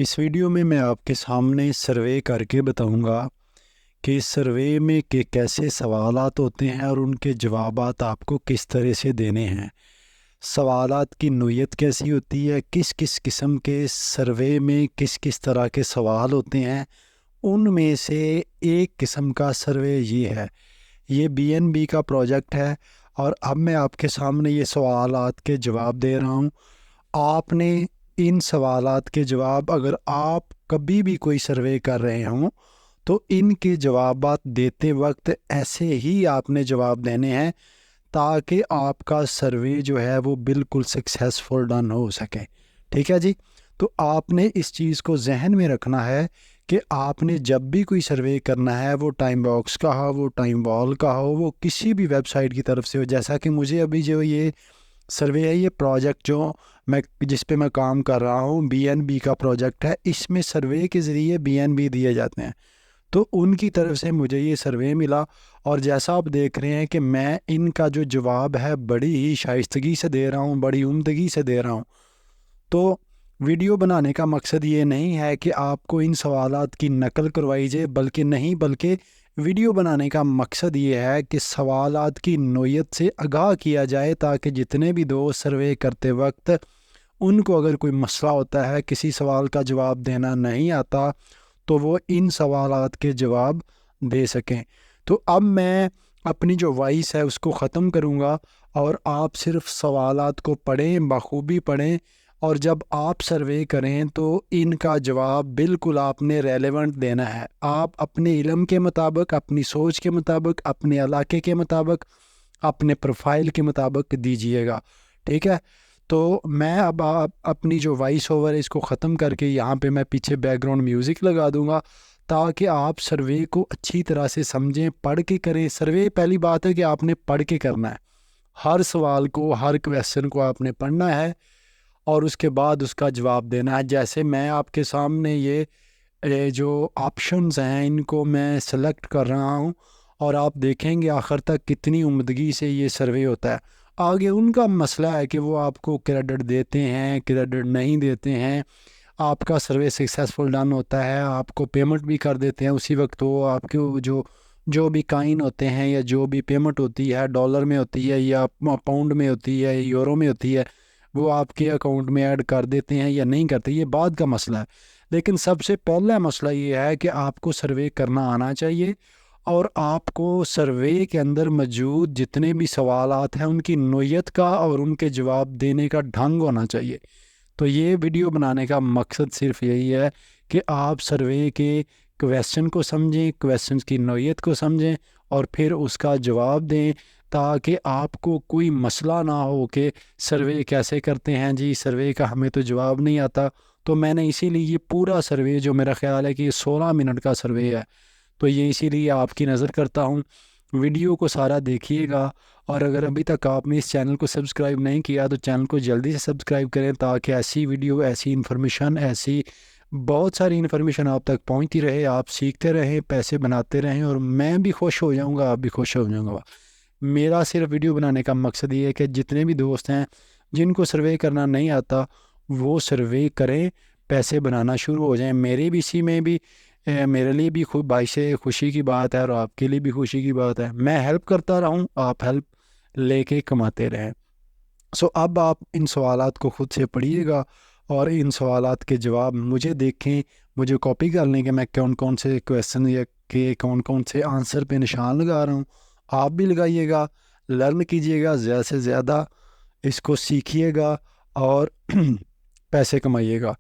اس video میں آپ کے سامنے سروے کر کے بتاؤں گا کہ اس سروے میں کیسے سوالات ہوتے ہیں اور ان کے جوابات آپ کو کس طرح سے دینے ہیں۔ سوالات کی نوعیت کیسی ہوتی ہے، کس کس قسم کے سروے میں کس کس طرح کے سوال ہوتے ہیں، ان میں سے ایک قسم کا سروے یہ ہے۔ یہ BNB کا پروجیکٹ ہے اور اب میں آپ کے سامنے یہ سوالات کے جواب دے رہا ہوں۔ آپ نے ان سوالات کے جواب، اگر آپ کبھی بھی کوئی سروے کر رہے ہوں تو ان کے جوابات دیتے وقت ایسے ہی آپ نے جواب دینے ہیں تاکہ آپ کا سروے جو ہے وہ بالکل سکسیسفل ڈن ہو سکے۔ ٹھیک ہے جی، تو آپ نے اس چیز کو ذہن میں رکھنا ہے کہ آپ نے جب بھی کوئی سروے کرنا ہے، وہ ٹائم باکس کا ہو، وہ ٹائم وال کا ہو، وہ کسی بھی ویب سائٹ کی طرف سے ہو۔ جیسا کہ مجھے ابھی جو یہ سروے ہے، یہ پروجیکٹ جو جس پہ میں کام کر رہا ہوں، BNB کا پروجیکٹ ہے، اس میں سروے کے ذریعے BNB دیے جاتے ہیں، تو ان کی طرف سے مجھے یہ سروے ملا اور جیسا آپ دیکھ رہے ہیں کہ میں ان کا جو جواب ہے بڑی ہی شائستگی سے دے رہا ہوں، بڑی عمدگی سے دے رہا ہوں۔ تو ویڈیو بنانے کا مقصد یہ نہیں ہے کہ آپ کو ان سوالات کی نقل کروائی جائے، بلکہ ویڈیو بنانے کا مقصد یہ ہے کہ سوالات کی نوعیت سے آگاہ کیا جائے تاکہ جتنے بھی دوست سروے کرتے وقت ان کو اگر کوئی مسئلہ ہوتا ہے، کسی سوال کا جواب دینا نہیں آتا، تو وہ ان سوالات کے جواب دے سکیں۔ تو اب میں اپنی جو وائس ہے اس کو ختم کروں گا اور آپ صرف سوالات کو پڑھیں، بخوبی پڑھیں، اور جب آپ سروے کریں تو ان کا جواب بالکل آپ نے ریلیونٹ دینا ہے۔ آپ اپنے علم کے مطابق، اپنی سوچ کے مطابق، اپنے علاقے کے مطابق، اپنے پروفائل کے مطابق دیجئے گا۔ ٹھیک ہے، تو میں اب اپنی جو وائس اوور ہے اس کو ختم کر کے یہاں پہ میں پیچھے بیک گراؤنڈ میوزک لگا دوں گا تاکہ آپ سروے کو اچھی طرح سے سمجھیں، پڑھ کے کریں۔ سروے پہلی بات ہے کہ آپ نے پڑھ کے کرنا ہے، ہر سوال کو، ہر کویسچن کو آپ نے پڑھنا ہے اور اس کے بعد اس کا جواب دینا ہے۔ جیسے میں آپ کے سامنے یہ جو آپشنز ہیں ان کو میں سلیکٹ کر رہا ہوں اور آپ دیکھیں گے آخر تک کتنی عمدگی سے یہ سروے ہوتا ہے۔ آگے ان کا مسئلہ ہے کہ وہ آپ کو کریڈٹ دیتے ہیں، کریڈٹ نہیں دیتے ہیں۔ آپ کا سروے سکسیسفل ڈن ہوتا ہے، آپ کو پیمنٹ بھی کر دیتے ہیں اسی وقت۔ وہ آپ کے جو بھی کائن ہوتے ہیں یا جو بھی پیمنٹ ہوتی ہے، ڈالر میں ہوتی ہے یا پاؤنڈ میں ہوتی ہے، یورو میں ہوتی ہے، وہ آپ کے اکاؤنٹ میں ایڈ کر دیتے ہیں یا نہیں کرتے، یہ بعد کا مسئلہ ہے۔ لیکن سب سے پہلا مسئلہ یہ ہے کہ آپ کو سروے کرنا آنا چاہیے اور آپ کو سروے کے اندر موجود جتنے بھی سوالات ہیں ان کی نوعیت کا اور ان کے جواب دینے کا ڈھنگ ہونا چاہیے۔ تو یہ ویڈیو بنانے کا مقصد صرف یہی ہے کہ آپ سروے کے کویسچن کو سمجھیں، کویسچنز کی نوعیت کو سمجھیں اور پھر اس کا جواب دیں تاکہ آپ کو کوئی مسئلہ نہ ہو کہ سروے کیسے کرتے ہیں جی، سروے کا ہمیں تو جواب نہیں آتا۔ تو میں نے اسی لیے یہ پورا سروے، جو میرا خیال ہے کہ یہ 16 منٹ کا سروے ہے، تو یہ اسی لیے آپ کی نظر کرتا ہوں۔ ویڈیو کو سارا دیکھیے گا اور اگر ابھی تک آپ نے اس چینل کو سبسکرائب نہیں کیا تو چینل کو جلدی سے سبسکرائب کریں تاکہ ایسی ویڈیو، ایسی انفارمیشن، ایسی بہت ساری انفارمیشن آپ تک پہنچتی رہے، آپ سیکھتے رہیں، پیسے بناتے رہیں اور میں بھی خوش ہو جاؤں گا، آپ بھی خوش ہو جاؤں گا۔ میرا صرف ویڈیو بنانے کا مقصد یہ ہے کہ جتنے بھی دوست ہیں جن کو سروے کرنا نہیں آتا وہ سروے کریں، پیسے بنانا شروع ہو جائیں۔ میرے بھی اسی میں بھی میرے لیے بھی باعث خوشی کی بات ہے اور آپ کے لیے بھی خوشی کی بات ہے۔ میں ہیلپ کرتا رہوں، آپ ہیلپ لے کے کماتے رہیں۔ اب آپ ان سوالات کو خود سے پڑھیے گا اور ان سوالات کے جواب مجھے دیکھیں، مجھے کاپی کر لیں کہ میں کون سے کویسچن یا کہ کون سے آنسر پہ نشان لگا رہا ہوں۔ آپ بھی لگائیے گا، لرن کیجیے گا، زیادہ سے زیادہ اس کو سیکھیے گا اور پیسے کمائیے گا۔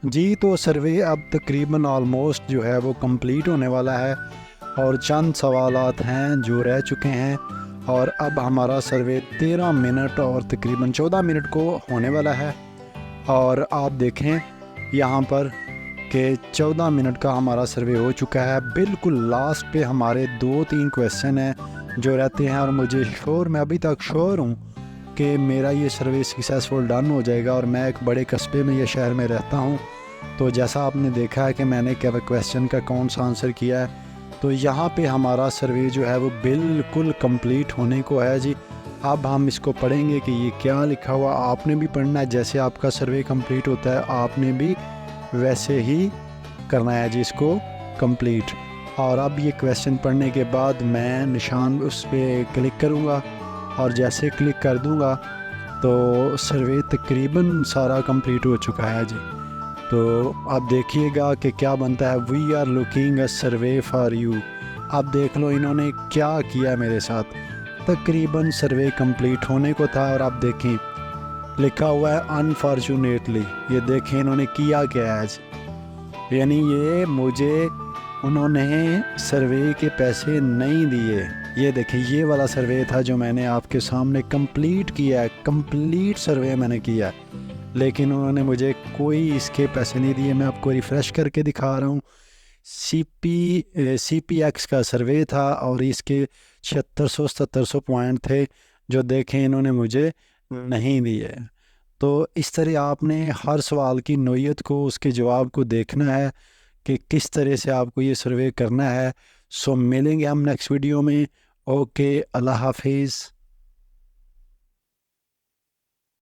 جی تو سروے اب تقریباً آلموسٹ جو ہے وہ کمپلیٹ ہونے والا ہے، اور چند سوالات ہیں جو رہ چکے ہیں، اور اب ہمارا سروے 13 منٹ اور تقریباً 14 منٹ کو ہونے والا ہے۔ اور آپ دیکھیں یہاں پر کہ 14 منٹ کا ہمارا سروے ہو چکا ہے۔ بالکل لاسٹ پہ ہمارے 2-3 کویسچن ہیں جو رہتے ہیں، اور مجھے میں ابھی تک شور ہوں کہ میرا یہ سروے سکسیسفل ڈن ہو جائے گا، اور میں ایک بڑے قصبے میں یا شہر میں رہتا ہوں۔ تو جیسا آپ نے دیکھا ہے کہ میں نے کویسچن کا کون سا آنسر کیا ہے، تو یہاں پہ ہمارا سروے جو ہے وہ بالکل کمپلیٹ ہونے کو ہے جی۔ اب ہم اس کو پڑھیں گے کہ یہ کیا لکھا ہوا، آپ نے بھی پڑھنا ہے، جیسے آپ کا سروے کمپلیٹ ہوتا ہے آپ نے بھی ویسے ہی کرنا ہے جی اس کو کمپلیٹ۔ اور اب یہ کویسچن پڑھنے کے بعد میں نشان اس پہ کلک کروں گا، اور جیسے کلک کر دوں گا تو سروے تقریباً سارا کمپلیٹ ہو چکا ہے جی۔ تو اب دیکھیے گا کہ کیا بنتا ہے۔ We are looking a survey for you. اب دیکھ لو انہوں نے کیا کیا میرے ساتھ، تقریباً سروے کمپلیٹ ہونے کو تھا، اور آپ دیکھیں لکھا ہوا ہے انفارچونیٹلی۔ یہ دیکھیں انہوں نے کیا کیا ہے جی، یعنی یہ مجھے انہوں نے سروے کے پیسے نہیں دیے۔ یہ دیکھیں یہ والا سروے تھا جو میں نے آپ کے سامنے کمپلیٹ کیا ہے، کمپلیٹ سروے میں نے کیا ہے، لیکن انہوں نے مجھے کوئی اس کے پیسے نہیں دیے۔ میں آپ کو ریفریش کر کے دکھا رہا ہوں۔ سی پی ایکس کا سروے تھا، اور اس کے 7600-7700 پوائنٹ تھے جو دیکھیں انہوں نے مجھے نہیں دیے۔ تو اس طرح آپ نے ہر سوال کی نوعیت کو، اس کے جواب کو دیکھنا ہے کہ کس طرح سے آپ کو یہ سروے کرنا ہے۔ سو ملیں گے ہم نیکسٹ ویڈیو میں۔ اوکے، اللہ حافظ۔